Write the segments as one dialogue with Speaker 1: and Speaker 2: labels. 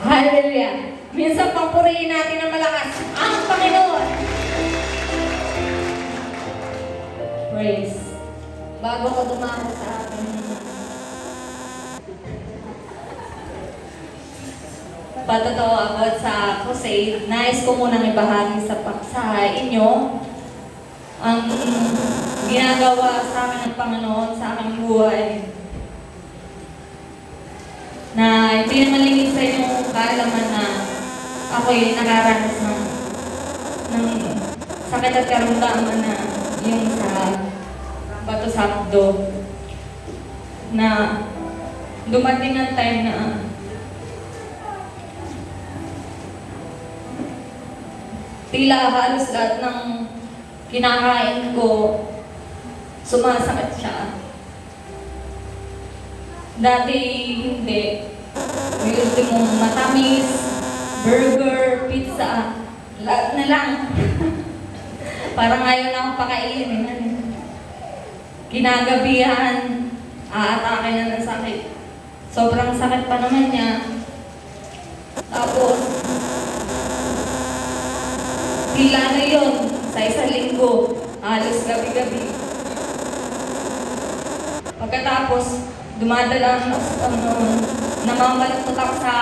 Speaker 1: Hallelujah. Minsan papurihin natin ng malakas ang Panginoon. Praise. Bago ko dumako sa akin, patotoo about sa crusade, nais ko munang ibahagi sa inyo ang ginagawa sa akin ng Panginoon sa aking buhay. Na hindi naman lingid sa inyong kaalaman na ako'y nakaranas ng sakit at karamdaman na yung sa Bato Sakdo. Na dumating ang time na tila halos lahat ng kinakain ko, sumasakit siya. Dati hindi. May ultimong matamis, burger, pizza, lahat na lang. Parang ayaw na akong pakainin. Kinagabihan, aatake na ng sakit. Sobrang sakit pa naman niya. Tapos, tila na yun, sa isang linggo, halos gabi-gabi. Pagkatapos, dumadala ako sa Panginoon, namamalakot ako sa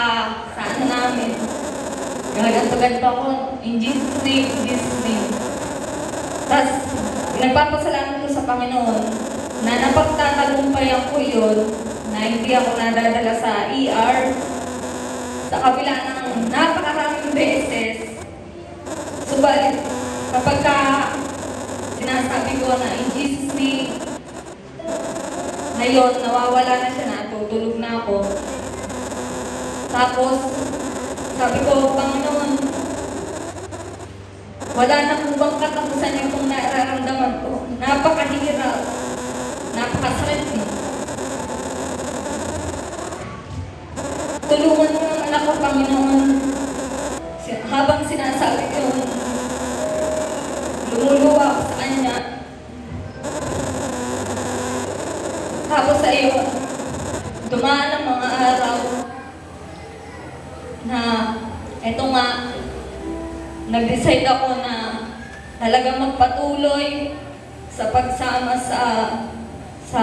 Speaker 1: ano namin. Gaganto-ganto ako, in Jesus' name, in Jesus' name. Tapos, nagpapasalamat ko sa Panginoon na napagtatagumpayan ko yun, na hindi ako nadadala sa ER, sa kabila ng napakaraming beses. Subalit, kapag sinasabi ko na in Jesus' name, ngayon, nawawala na siya, natutulog na ako. Tapos, sabi ko, Panginoon, wala na po bang katapusan itong nararamdaman ko? Napakahirap. Napakasakit. Tulungan mo naman ako, Panginoon. Habang sinasabi ko, lumuluwa ako sa Kanya. Tapos sa iyo, dumaan ang mga araw na eto nga, nag-decide ako na talagang magpatuloy sa pagsama sa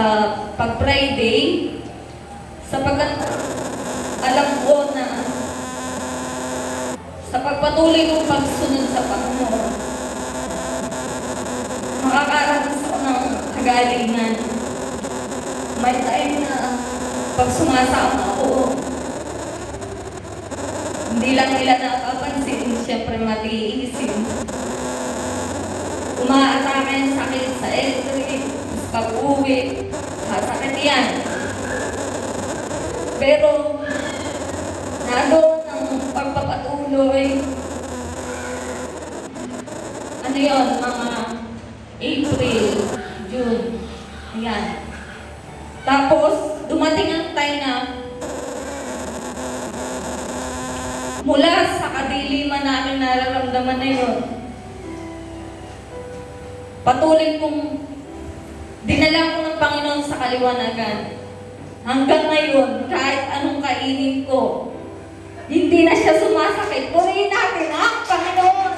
Speaker 1: pag-Friday sapagkat alam ko na sa pagpatuloy kong pagsunod sa Panginoon, makakaranas ako ng kagalingan. May time na pag sumasama ako, hindi lang nila napapansin, siyempre matiisin. Umaatake ang sakit sa electric, pag-uwi, sasakit yan. Pero, nadoon ang pagpapatuloy. Ano yun, mga April, June, ayan. Tapos, dumating ang time na mula sa kadiliman namin nararamdaman na yun, patuloy kong dinala ko ng Panginoon sa kaliwanagan. Hanggang ngayon, kahit anong kainin ko, hindi na siya sumasakit. Purihin natin ang Panginoon.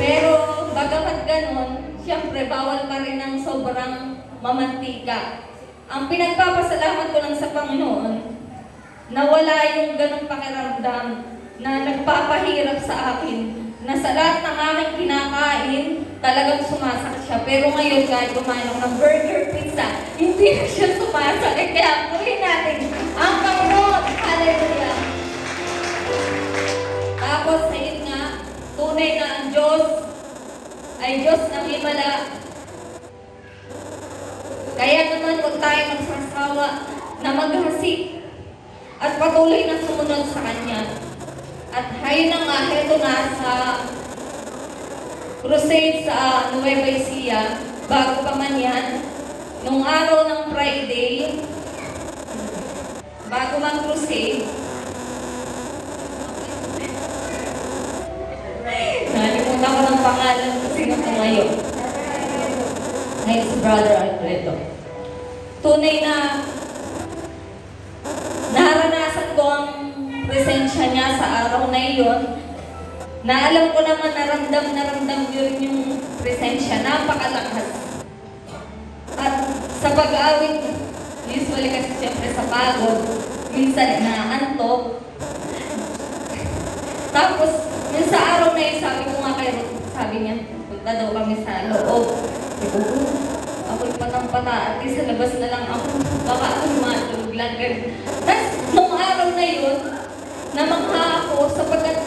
Speaker 1: Pero, bagamat ganon, siyempre, bawal pa rin ng sobrang mamantika. Ang pinagpapasalamat ko lang sa Panginoon, na wala yung ganong pakiramdam na nagpapahirap sa akin, na sa lahat ng aming kinakain, talagang sumasakit siya. Pero ngayon, kahit kumain ako ng burger, pizza, hindi na siya sumasakit. Kaya purihin natin ang Panginoon. Hallelujah! Tapos, ayun nga, tunay na ang Diyos ay Diyos ng himala. Kaya naman huwag tayo magsasawa na maghasik at patuloy na sumunod sa Kanya. At hayun na nga, heto na sa crusade sa Nueva Ecija, bago pa man yan, nung araw ng Friday, bago mag-crusade, nalimutan ko ng pangalan kasi ito ngayon. Ngayon si Brother Alfredo. Tunay na naranasan presensya niya sa araw na iyon, na alam ko naman na ramdam niyo rin yung presensya, napakalakas. At sa pag-awit, usually kasi siyempre sa pagod, minsan inaantok. Tapos, yung sa araw na yun, sabi ko nga kay Ruth, sabi niya, punta daw kami sa loob. Ako'y patang-pata, at sa labas na lang ako, baka ako matulog lang. Tapos, nung araw na yun, namangha ako sapagkat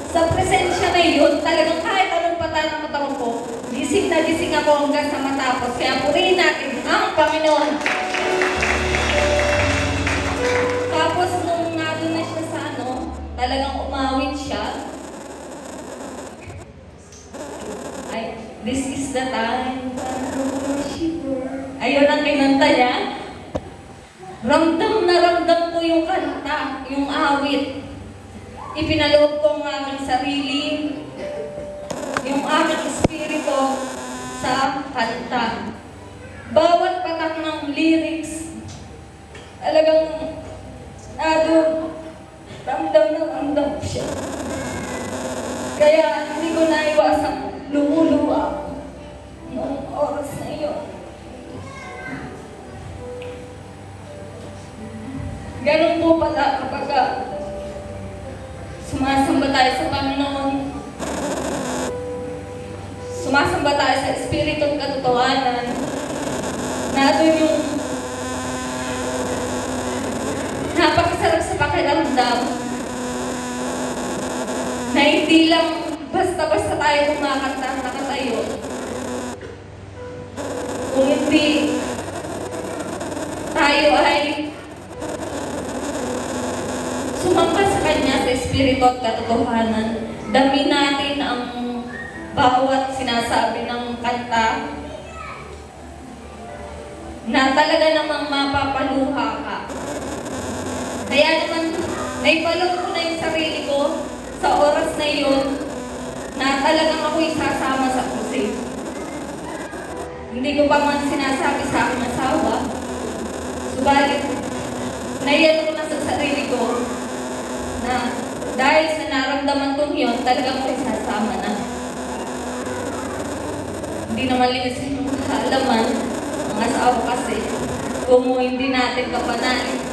Speaker 1: sa presensya na yun, talagang kahit anong pata ng katawan ko, gising na gising ako hanggang sa matapos. Kaya purihin natin ang Panginoon. Tapos, nung nandun na siya sa talagang umawit siya. This is the time to worship her. Ayun ang kinanta niya. Ramdam na ramdam ko yung kanta, yung awit. Ipinaloob ko ang aking sarili, yung aking espiritu sa kanta. Bawat patak ng lyrics, talagang ramdam na ramdam siya. Kaya hindi ko naiwasang lumuluwa noong oras na iyon. Ganun po pala kapag sumasamba tayo sa Panginoon, sumasamba tayo sa Espiritu at katotohanan, na doon yung napakasarap sa pakiramdam na hindi lang basta-basta tayo kumakanta at nakatayo. Kung hindi tayo ay sumamba sa Kanya sa Espiritu at katotohanan, dami natin ang bawat sinasabi ng kanta na talaga namang mapapaluha ka. Kaya naman, naipalog ko na yung sarili ko sa oras na yun na talagang ako isasama sa crusade. Hindi ko pa man sinasabi sa aking asawa, subalit, naiyan ko na sa sarili ko na dahil sa naramdaman kong yun, talagang ako isasama na. Hindi naman linis yung kaalaman, ang asawa kasi, kung hindi natin kapanain.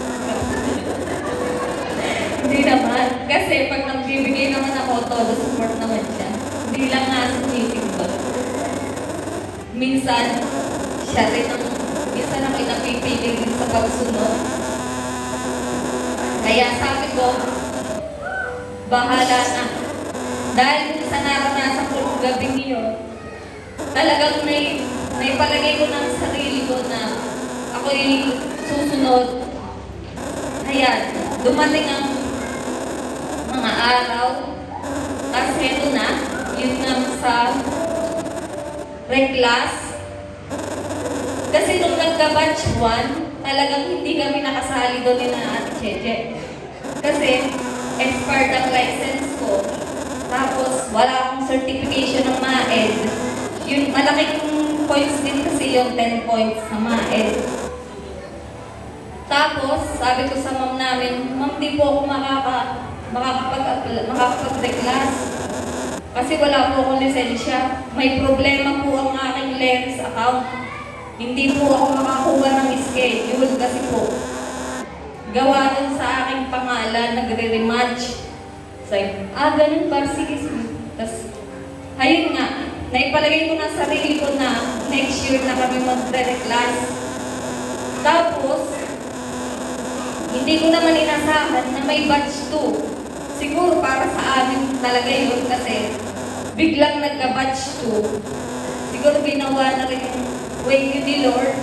Speaker 1: Hindi naman. Kasi pag nagbibigay naman ako, todo support naman siya. Hindi lang nga sumisigba. Minsan, siya rin ang, minsan ako'y napipilig din sa pagsunod. Kaya sabi ko, bahala na. Dahil sa naranasan ko ng gabing iyon, talagang naipalagay ko ng sarili ko na ako'y susunod. Ayan, dumating ang mga araw, kasi ito na, yun nga sa reclass. Kasi nung nagka-batch 1, talagang hindi kami nakasali doon ni na Ate Cheche. Kasi expired ang license ko. Tapos wala akong certification ng MAED. Yun, malaking points din kasi yung 10 points sa MAED. Tapos, sabi ko sa ma'am namin, ma'am, di po ako makakapag-reclass. Kasi wala po akong lisensya. May problema po ang aking LERS account. Hindi po ako makakuha ng schedule kasi po gawa dun sa aking pangalan, nagre-rematch. Sabi, ganun ba? Sige. Tapos, ayun nga, naipalagay ko na sarili ko na next year na kami magre-reclass. Tapos, hindi ko naman inasahan na may batch 2. Siguro para sa amin talaga yun kasi biglang nagka-batch 2. Siguro ginawa na rin yung way yun ni Lord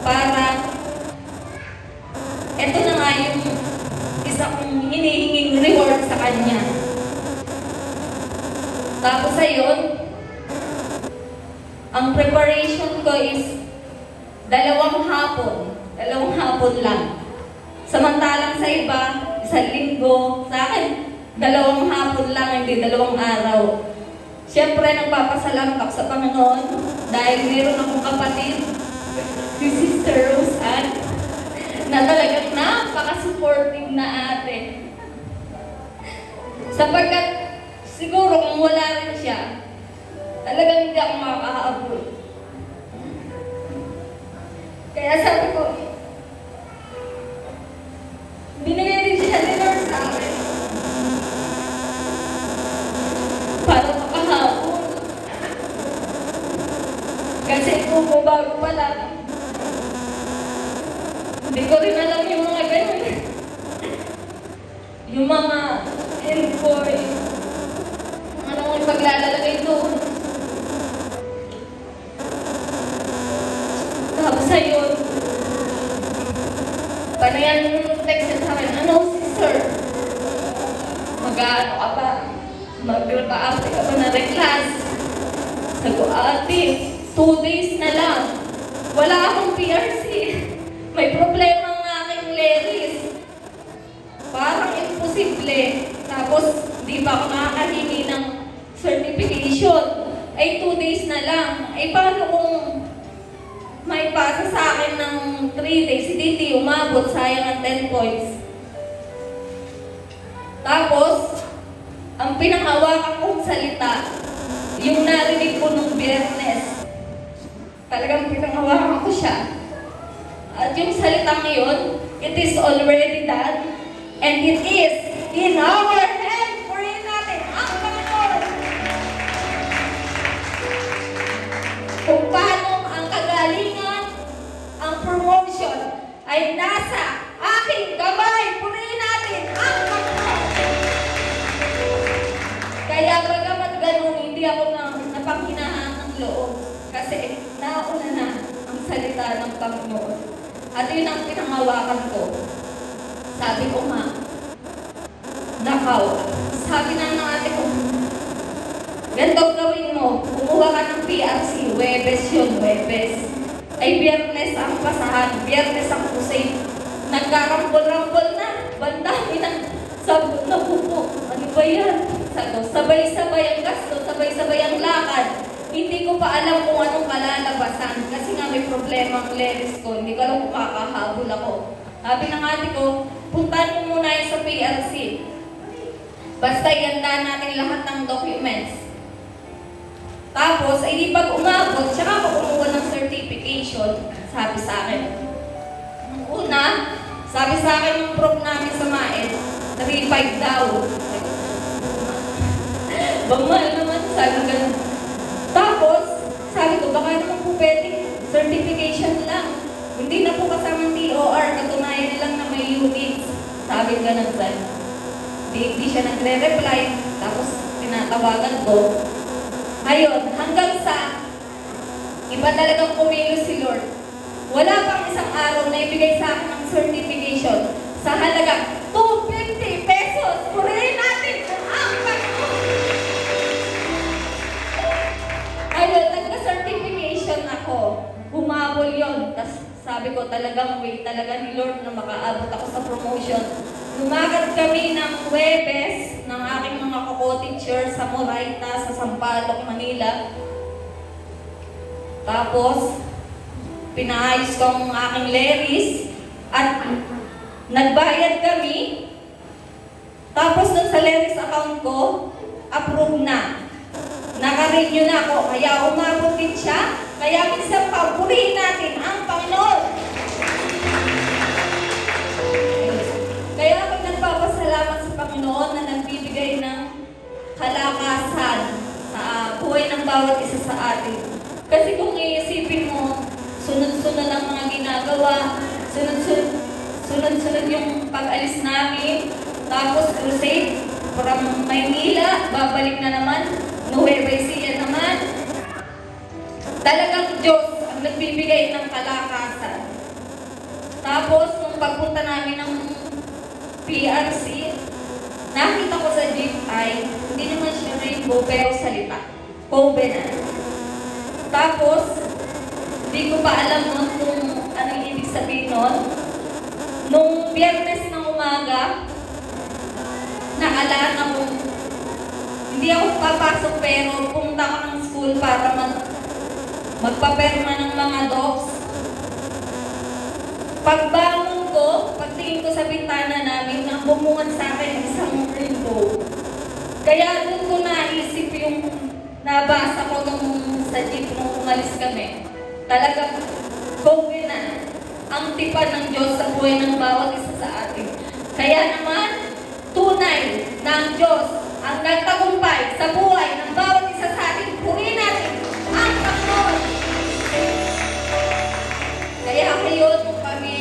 Speaker 1: para eto na nga yung isa kong hinihinging reward sa Kanya. Tapos ayun, ang preparation ko is 2 hapon. 2 hapon lang. Samantalang sa iba, 1 linggo, sa akin, 2 hapon lang, hindi 2 araw. Siyempre, nagpapasalamat ako sa Panginoon dahil meron akong kapatid, si Sister Rose Ann, na talagang napaka-supportive na ate. Sapagkat siguro kung wala rin siya, talagang hindi ako makakahabol. Kaya sabi ko, binigay din siya ni Lord sa akin para makahabol. Kasi kung bago pa lang, hindi ko rin alam yung mga ganun. Yung mga endpoy, anong paglalagay doon. Tapos ayun, panayan text sa akin, ano si sir? Mag-ano ka ba? Mag-repaarte ka ba na reclass? Sabi ko, ate, 2 days na lang. Wala akong PRC. May problema ang aking leris. Parang imposible. Tapos, di ba ako nakakahingi ng certification? Ay, 2 days na lang. Ay, paano kung may pasa sa akin ng 3 days? Hindi umabot. Sayang ang 10 points. Tapos, ang pinanghawakan kong salita, yung narinig ko nung Biyernes, talagang pinanghawakan ko siya. At yung salitang yun, it is already done, and it is in our hands. Purihin natin ang Panginoon. Kung paano ang kagalingan, ang promotion, ay nasa aking kamay. Purihin natin ang Panginoon. Kaya bagamat ganun, hindi ako napanghinahan ng loob. Kasi nauna na ang salita ng Panginoon. At yun ang pinangawakan ko. Sabi ko nga, nakaw. Sabi ng ate ko, ganito gawin mo, kumuha ka ng PRC, Webes yun, Webes. Ay Biyernes ang pasahan, Biyernes ang crusade. Nagkarambol-rambol na, bandami na. Sabi ko, napupo, ano ba yan? Sabi ko, sabay-sabay ang gasto, sabay-sabay ang lakad. Hindi ko pa alam kung anong kalalabasan kasi nga may problema ang leris ko. Hindi ko alam kung kakahabol ako. Sabi ng ate ko, puntahan mo muna yan sa PRC. Basta iganda natin lahat ng documents. Tapos, ay di pag umabot, tsaka ako kumuha ng certification, sabi sa akin. Nung una, sabi sa akin yung prof namin sa MAED, 3.5 daw. Bamahal naman, sabi ganun. Tapos, sabi ko, baka naman po pwede, certification lang. Hindi na po kasamang DOR, katunayan lang na may units. Sabi ganun sir. Hindi siya nagre-reply, tapos tinatawagan ko. Ayun, hanggang sa iba talagang kumilos si Lord. Wala pang isang araw na ibigay sa akin ng certification sa halaga 250 pesos. Purihin natin ang Panginoon. Ayun, nagka-certification ako. Humabol yun. Tapos sabi ko talagang way talaga ni Lord na makaabot ako sa promotion. Lumakad kami ng Huwebes ng aking mga co-teacher sa Moraita, sa Sampaloc, Manila. Tapos, pinaayos ko ang aking leris at nagbayad kami. Tapos dun sa leris account ko, approve na. Naka-renew na ako, kaya umabot din siya. Kaya minsan purihin natin ang Panginoon. Kaya ako nagpapasalamat sa Panginoon na nagbibigay ng kalakasan sa buhay ng bawat isa sa atin. Kasi kung iisipin mo, sunod-sunod ang mga ginagawa, sunod-sunod yung pag-alis namin, tapos crusade, from Maynila, babalik na naman, Nueva Ecija naman. Talagang Diyos ang nagbibigay ng kalakasan. Tapos, nung pagpunta namin ng PRC, nakita ko sa jeep ay, hindi naman siya rainbow, pero salita. Covenant. Tapos, hindi ko pa alam nun kung anong ibig sabihin nun. Nung Biyernes ng umaga, naalala ko, hindi ako papasok pero pumunta ako ng school para magpaperma ng mga docs. Pagbangon ko, pagtingin ko sa bintana namin, nang bumungad sa akin isang rainbow. Kaya doon ko naisip yung nabasa ko nung sa jeep nung umalis kami. Talagang covenant ang tipan ng Diyos sa buhay ng bawat isa sa atin. Kaya naman, tunay ng Diyos ang nagtagumpay sa buhay ng bawat isa sa atin. Purihin natin ang Panginoon. Kaya ngayon, kung kami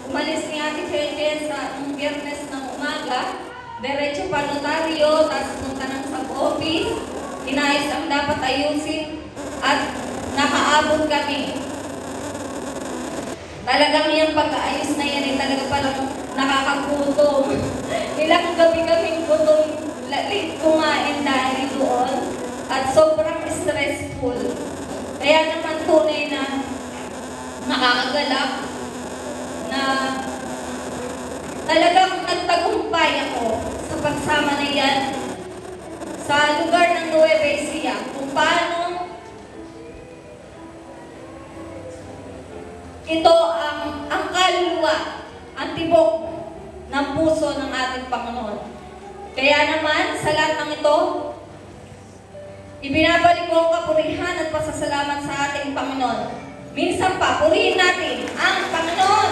Speaker 1: umalis ni Ate Cheche sa Biyernes ng umaga, diretso pa notaryo, tapos punta ng sub-office, inayos ang dapat ayusin, at nakaabot kami. Talagang yung pag-aayos na yan, talaga palang nakakagutom. Ilang gabi kaming gutom, late kumain dahil doon, at sobrang stressful. Kaya naman tunay na nakakagalak na talagang nagtagumpay ako sa pagsama na yan sa lugar ng Nueva Ecija. Kung paano ito ang kaluluwa, ang tibok ng puso ng ating Panginoon. Kaya naman, sa lahat ng ito, ibinabalik ko ang kapurihan at pasasalamat sa ating Panginoon. Minsan pa, purihin natin ang Panginoon.